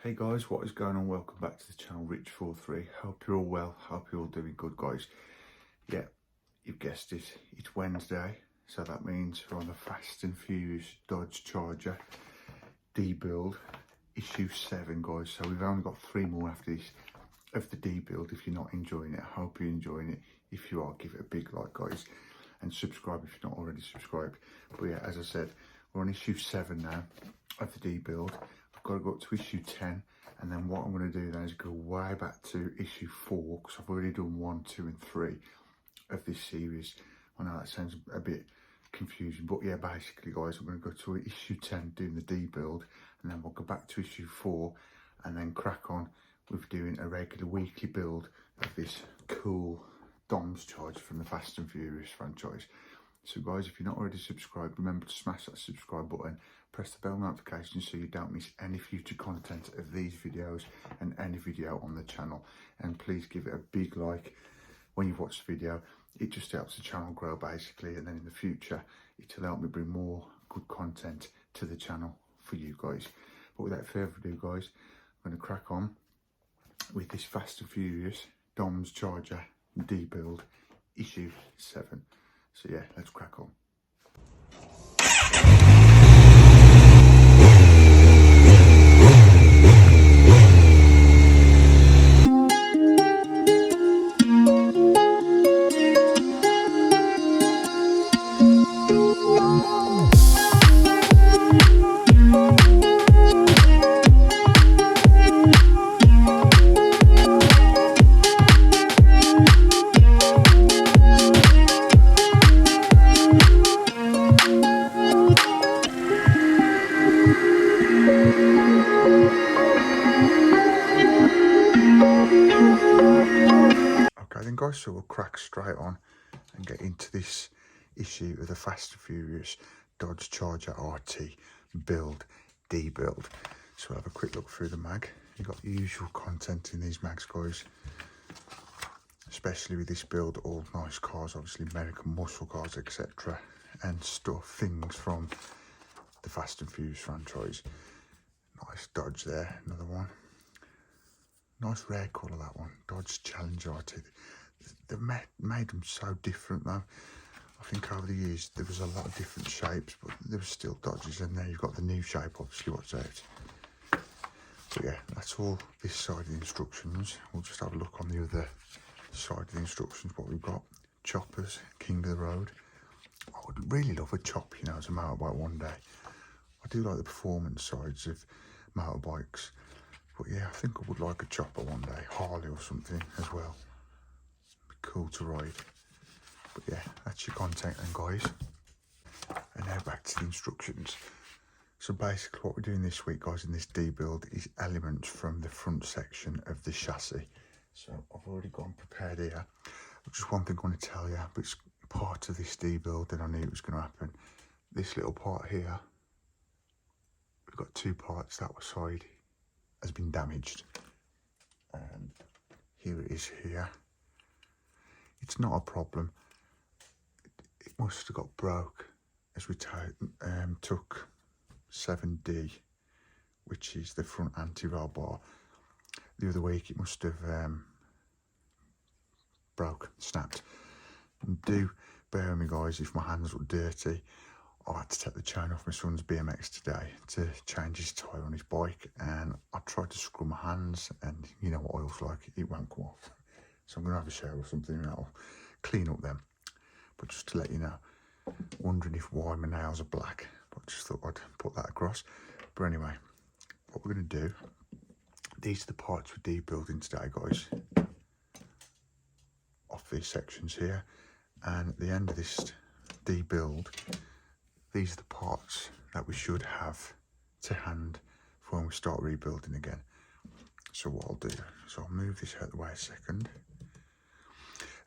Hey guys, what is going on? Welcome back to the channel, Rich43. Hope you're all well, hope you're all doing good, guys. Yeah, you've guessed it, it's Wednesday, so that means we're on the Fast and Furious Dodge Charger D-Build, issue 7, guys. So we've only got 3 more after this of the D-Build. If you're not enjoying it, I hope you're enjoying it. If you are, give it a big like, guys, and subscribe if you're not already subscribed. But yeah, as I said, we're on issue 7 now of the D-Build. Got to go up to issue 10, and then what I'm going to do then is go way back to issue 4, because I've already done 1, 2 and 3 of this series. I know that sounds a bit confusing, but yeah, basically guys, I'm going to go to issue 10 doing the D-Build, and then we'll go back to issue 4 and then crack on with doing a regular weekly build of this cool Dom's Charger from the Fast and Furious franchise. So guys, if you're not already subscribed, remember to smash that subscribe button, press the bell notification so you don't miss any future content of these videos and any video on the channel. And please give it a big like when you've watched the video. It just helps the channel grow basically, and then in the future it'll help me bring more good content to the channel for you guys. But without further ado guys, I'm going to crack on with this Fast and Furious Dom's Charger D-Build issue 7. So yeah, let's crack on. Okay then guys, so we'll crack straight on and get into this issue of the Fast and Furious Dodge Charger RT build, D-Build. So we'll have a quick look through the mag. You've got the usual content in these mags guys, especially with this build, all nice cars, obviously American muscle cars, etc. and stuff, things from the Fast and Furious franchise. Nice Dodge there, another one. Nice rare colour, that one. Dodge Challenger RT. They've made them so different though. I think over the years there was a lot of different shapes, but there was still Dodges, and there you've got the new shape, obviously, what's out. But yeah, that's all this side of the instructions. We'll just have a look on the other side of the instructions, what we've got. Choppers, king of the road. I would really love a chop, you know, as a motorbike one day. I do like the performance sides of motorbikes. But yeah, I think I would like a chopper one day, Harley or something as well. Be cool to ride. But yeah, that's your content then guys. And now back to the instructions. So basically what we're doing this week guys in this D-Build is elements from the front section of the chassis. So I've already got them prepared here. Just one thing I want to tell you, but it's part of this D-Build and I knew it was going to happen. This little part here, we've got 2 parts, that side has been damaged, and here it is here. It's not a problem. It must have got broke as we took 7D, which is the front anti-roll bar, the other week. It must have broke, snapped. And do bear with me guys if my hands look dirty. I had to take the chain off my son's BMX today to change his tyre on his bike, and I tried to scrub my hands, and you know what oil's like, it won't come off. So I'm going to have a shower or something and that'll clean up them. But just to let you know, wondering if why my nails are black, but just thought I'd put that across. But anyway, what we're going to do, these are the parts we're D-building today guys, off these sections here, and at the end of this D-build, these are the parts that we should have to hand for when we start rebuilding again. So what I'll do is I'll move this out of the way a second.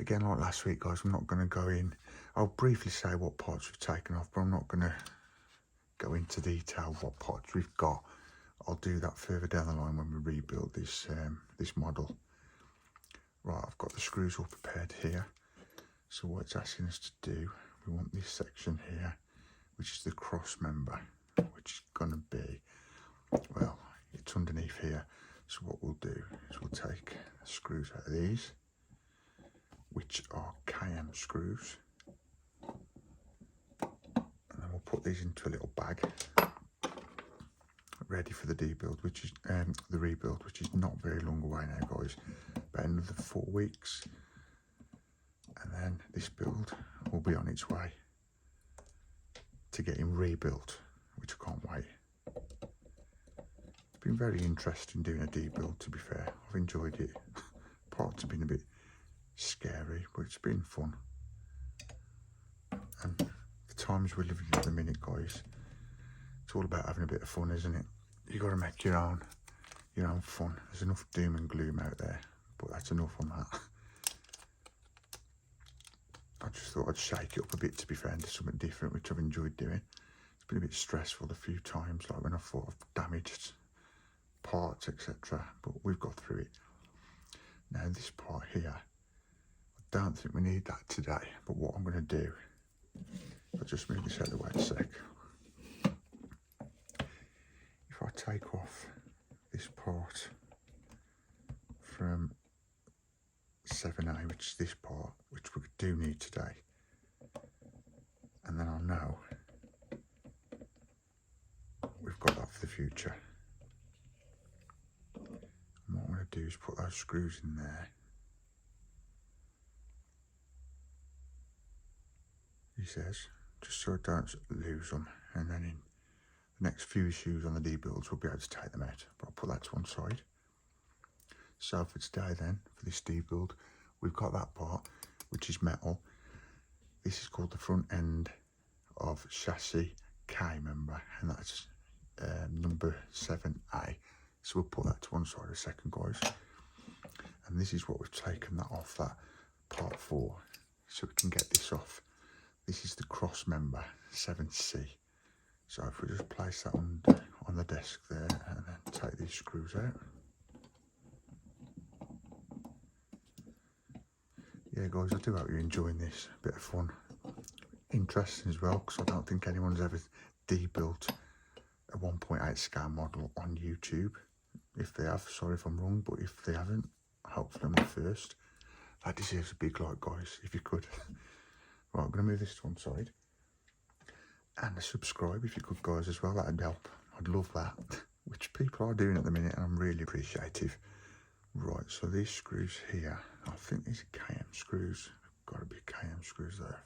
Again, like last week guys, I'm not going to go in, I'll briefly say what parts we've taken off, but I'm not going to go into detail what parts we've got. I'll do that further down the line when we rebuild this this model. Right, I've got the screws all prepared here. So what it's asking us to do, we want this section here, which is the cross member, which is going to be, well, it's underneath here. So what we'll do is we'll take the screws out of these, which are KM screws, and then we'll put these into a little bag ready for the rebuild, which is not very long away now, guys, about another 4 weeks, and then this build will be on its way to getting rebuilt, which I can't wait. It's been very interesting doing a debuild, to be fair. I've enjoyed it. Parts have been a bit scary, but it's been fun. And the times we're living in at the minute, guys, it's all about having a bit of fun, isn't it? You got to make your own fun. There's enough doom and gloom out there, but that's enough on that. I just thought I'd shake it up a bit, to be fair, and do something different, which I've enjoyed doing. It's been a bit stressful a few times, like when I thought I've damaged parts, etc. But we've got through it. Now this part here, I don't think we need that today, but what I'm going to do, I'll just move this out of the way a sec. If I take off this part from 7A, which is this part, which we do need today, and then I'll know we've got that for the future. And what I'm going to do is put those screws in there. He says, just so I don't lose them, and then in the next few issues on the debuilds we'll be able to take them out, but I'll put that to one side. So for today then, for this debuild, we've got that part, which is metal. This is called the front end of chassis K, remember, and that's number 7A. So we'll put that to one side a second, guys. And this is what we've taken that off, that part 4, so we can get this off. This is the cross member 7C. So if we just place that on the desk there, and then take these screws out. Yeah, guys, I do hope you're enjoying this. A bit of fun, interesting as well, because I don't think anyone's ever debuilt a 1.8 scale model on YouTube. If they have, sorry if I'm wrong, but if they haven't, hopefully I'm the first. That deserves a big like, guys, if you could. Right, I'm going to move this to one side. And subscribe if you could, guys, as well. That'd help. I'd love that. Which people are doing at the minute, and I'm really appreciative. Right, so these screws here, I think these are KM screws. Got to be KM screws there.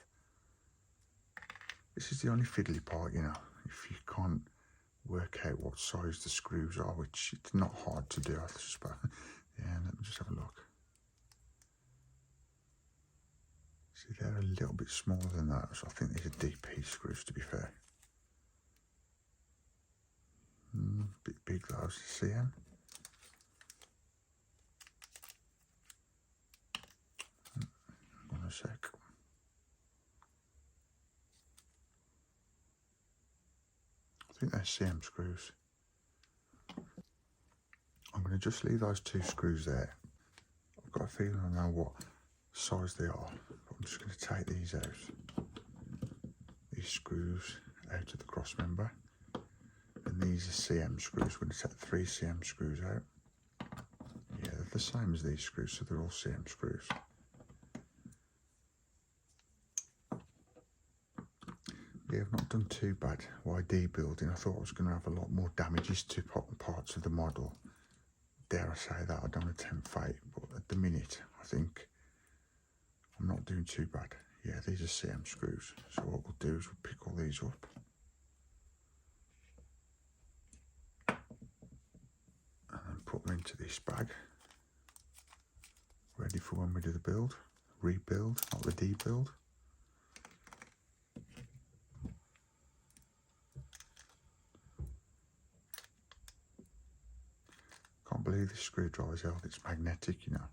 This is the only fiddly part, you know. If you can't work out what size the screws are, which it's not hard to do, I suppose. Yeah, let me just have a look. See, they're a little bit smaller than that, so I think these are DP screws, to be fair. Bit big those, see them? Hold on a sec. I think they're CM screws. I'm going to just leave those 2 screws there. I've got a feeling I know what size they are, but I'm just going to take these out. These screws out of the cross member. And these are CM screws. We're going to take 3 CM screws out. Yeah, they're the same as these screws, so they're all CM screws. Yeah, I've not done too bad while debuilding. I thought I was going to have a lot more damages to parts of the model. Dare I say that, I don't want to tempt fate, but at the minute, I think I'm not doing too bad. Yeah, these are CM screws. So what we'll do is we'll pick all these up. And then put them into this bag. Ready for when we do the build. Rebuild, not the debuild. Can't believe this screwdriver's held. It's magnetic, you know.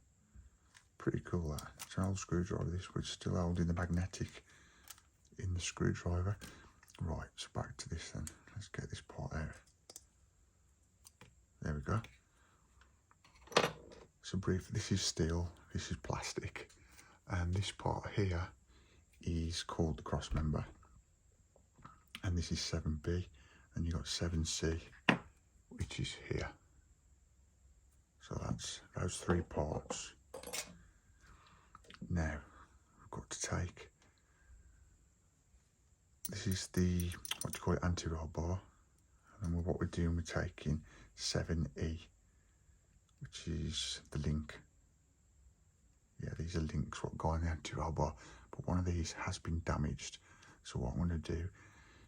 Pretty cool that. It's an old screwdriver, this, which is still holding the magnetic in the screwdriver. Right, so back to this then. Let's get this part out. There we go. So brief, this is steel, this is plastic, and this part here is called the cross member. And this is 7B, and you've got 7C, which is here. So that's those 3 parts. Now we've got to take, this is the, what do you call it, anti-roll bar, and then what we're doing, we're taking 7E, which is the link. Yeah, these are links what go on the anti-roll bar, but one of these has been damaged. So what I'm going to do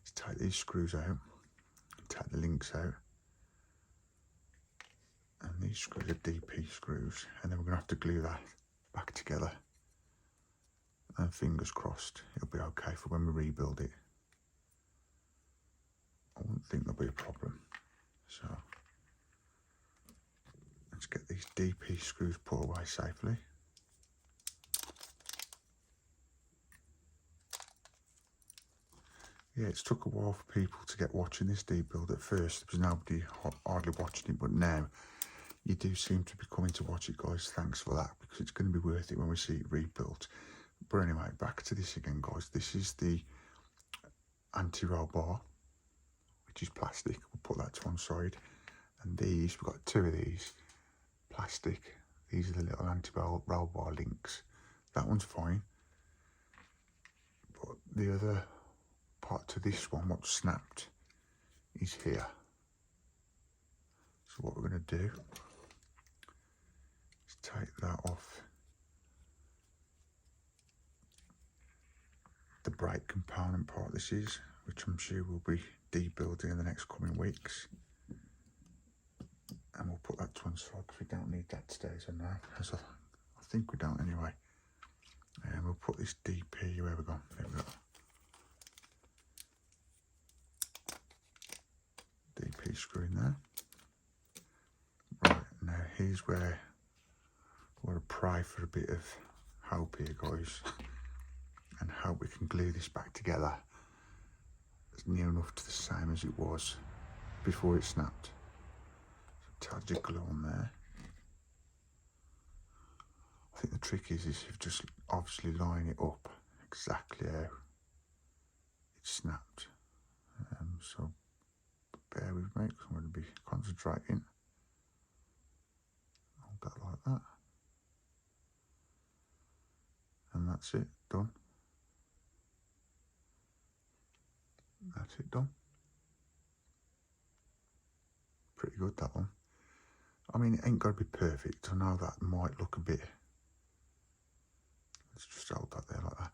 is take these screws out, take the links out, and these screws are DP screws, and then we're going to have to glue that back together, and fingers crossed it'll be okay for when we rebuild it. I wouldn't think there'll be a problem. So let's get these DP screws put away safely. Yeah, it's took a while for people to get watching this debuild. At first there was nobody hardly watching it, but now you do seem to be coming to watch it, guys. Thanks for that, because it's going to be worth it when we see it rebuilt. But anyway, back to this again, guys. This is the anti-roll bar, which is plastic. We'll put that to one side. And these, we've got 2 of these, plastic. These are the little anti-roll bar links. That one's fine. But the other part to this one, what's snapped, is here. So what we're going to do is take that off the brake component part this is, which I'm sure we'll be debuilding in the next coming weeks. And we'll put that to one side because we don't need that today, so now, as I think we don't anyway. And we'll put this DP, where we gone? There we go. DP screw in there. Right, now here's where we're going to pray for a bit of hope here, guys, and hope we can glue this back together as near enough to the same as it was before it snapped. So touch your glue on there. I think the trick is you just obviously line it up exactly how it snapped. So bear with me, because I'm going to be concentrating. Hold that like that. And that's it, done. That's it, done. Pretty good, that one. I mean, it ain't got to be perfect. I know that might look a bit, let's just hold that there like that,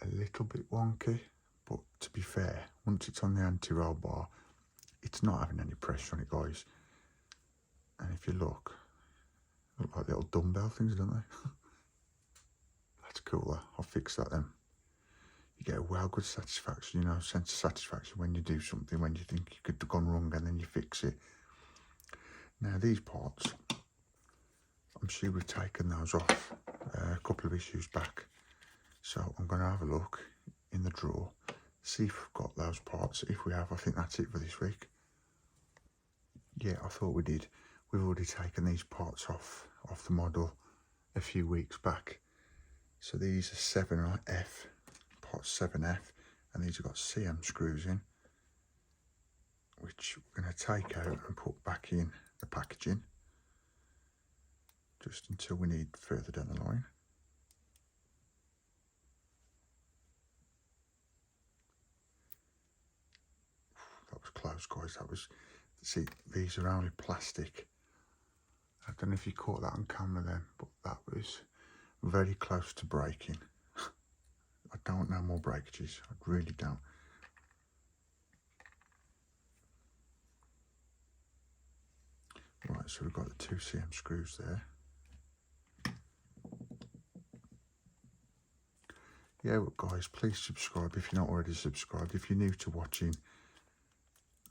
a little bit wonky, but to be fair, once it's on the anti-roll bar, it's not having any pressure on it, guys. And if you look like little dumbbell things, don't they? That's cool. I'll fix that then. You get a well good satisfaction, you know, sense of satisfaction when you do something, when you think you could have gone wrong and then you fix it. Now these parts, I'm sure we've taken those off a couple of issues back. So I'm going to have a look in the drawer, see if we've got those parts. If we have, I think that's it for this week. Yeah, I thought we did. We've already taken these parts off the model a few weeks back. So these are 7F, part 7F, and these have got CM screws in, which we're going to take out and put back in the packaging, just until we need further down the line. That was close, guys. That was, see, these are only plastic. I don't know if you caught that on camera then, but that was very close to breaking. I don't know more breakages, I really don't. Right, so we've got the 2 CM screws there. Yeah, well, guys, please subscribe if you're not already subscribed. If you're new to watching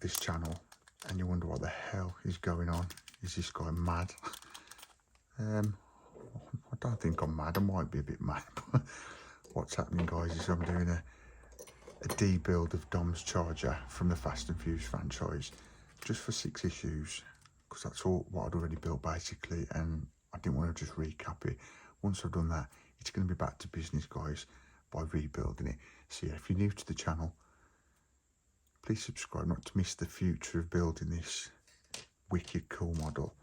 this channel and you wonder what the hell is going on, is this guy mad? I don't think I'm mad. I might be a bit mad, but what's happening, guys, is I'm doing a debuild of Dom's Charger from the Fast and Furious franchise, just for 6 issues, because that's all what I'd already built basically, and I didn't want to just recap it. Once I've done that, it's going to be back to business, guys, by rebuilding it. So yeah, if you're new to the channel, please subscribe not to miss the future of building this wicked cool model.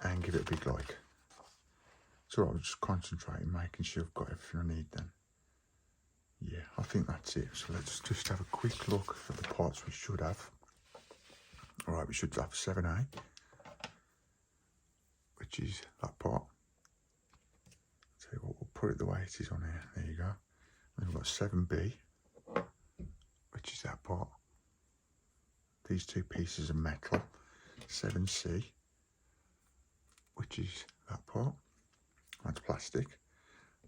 and give it a big like. So I'll just concentrate on making sure I've got everything I need then. Yeah, I think that's it. So let's just have a quick look at the parts we should have. Alright, we should have 7A, which is that part. Tell you what, we'll put it the way it is on here. There you go. Then we've got 7B, which is that part. These two pieces of metal. 7C, which is that part. That's plastic.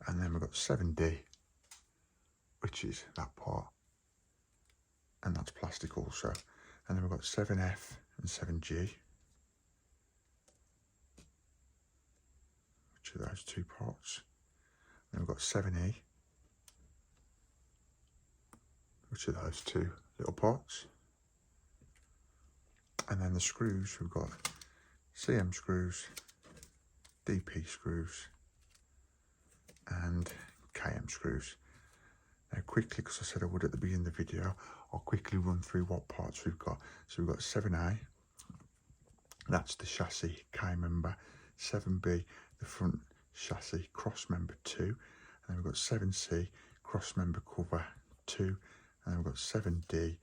And then we've got 7D, which is that part. And that's plastic also. And then we've got 7F and 7G, which are those two parts. Then we've got 7E, which are those two little parts. And then the screws, we've got CM screws, DP screws, and KM screws. Now quickly, because I said I would at the beginning of the video, I'll quickly run through what parts we've got. So we've got 7A, that's the chassis K member. 7B, the front chassis cross member 2. And then we've got 7C, cross member cover 2. And then we've got 7D,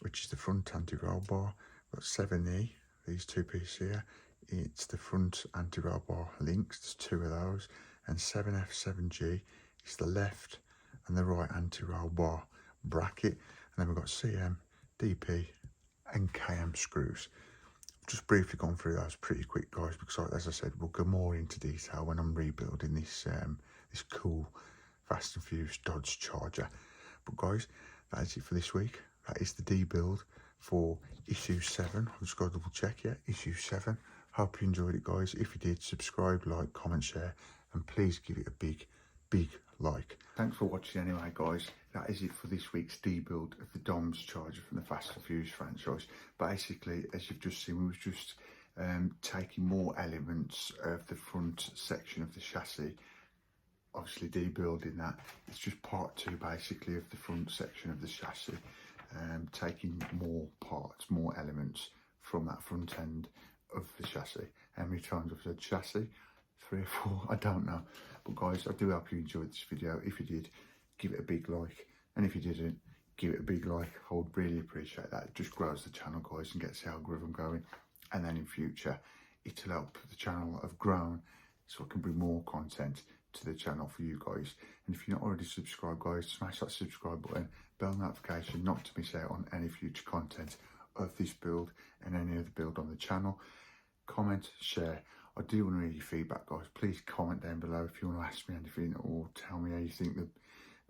which is the front anti-roll bar. We've got 7E, these two pieces here. It's the front anti-roll bar links, there's two of those. And 7F, 7G is the left and the right anti-roll bar bracket. And then we've got CM, DP and KM screws. I've just briefly gone through those pretty quick, guys, because as I said, we'll go more into detail when I'm rebuilding this this cool Fast and Furious Dodge Charger. But guys, that is it for this week. That is the D-build for issue 7. I've just got to double check, yeah, issue 7. Hope you enjoyed it, guys. If you did, subscribe, like, comment, share, and please give it a big like. Thanks for watching anyway, guys. That is it for this week's D-build of the Dom's Charger from the Fast and Furious franchise. Basically, as you've just seen, we was just taking more elements of the front section of the chassis, obviously debuilding that. It's just part 2 basically of the front section of the chassis, taking more parts, more elements from that front end of the chassis. How many times I've said chassis? 3 or 4, I don't know. But guys, I do hope you enjoyed this video. If you did, give it a big like, and if you didn't, give it a big like. I would really appreciate that. It just grows the channel, guys, and gets the algorithm going. And then in future, it'll help the channel have grown, so I can bring more content to the channel for you guys. And if you're not already subscribed, guys, smash that subscribe button, bell notification, not to miss out on any future content of this build and any other build on the channel. Comment, share. I do want to hear your feedback, guys. Please comment down below if you want to ask me anything, or tell me how you think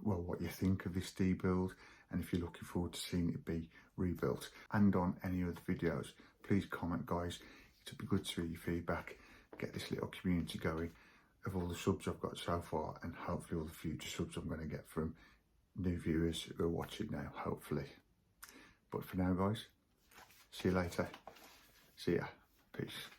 what you think of this D-build, and if you're looking forward to seeing it be rebuilt. And on any other videos, please comment, guys. It'd be good to hear your feedback, get this little community going of all the subs I've got so far, and hopefully all the future subs I'm going to get from new viewers who are watching now, hopefully. But for now, guys, see you later. See ya. Peace.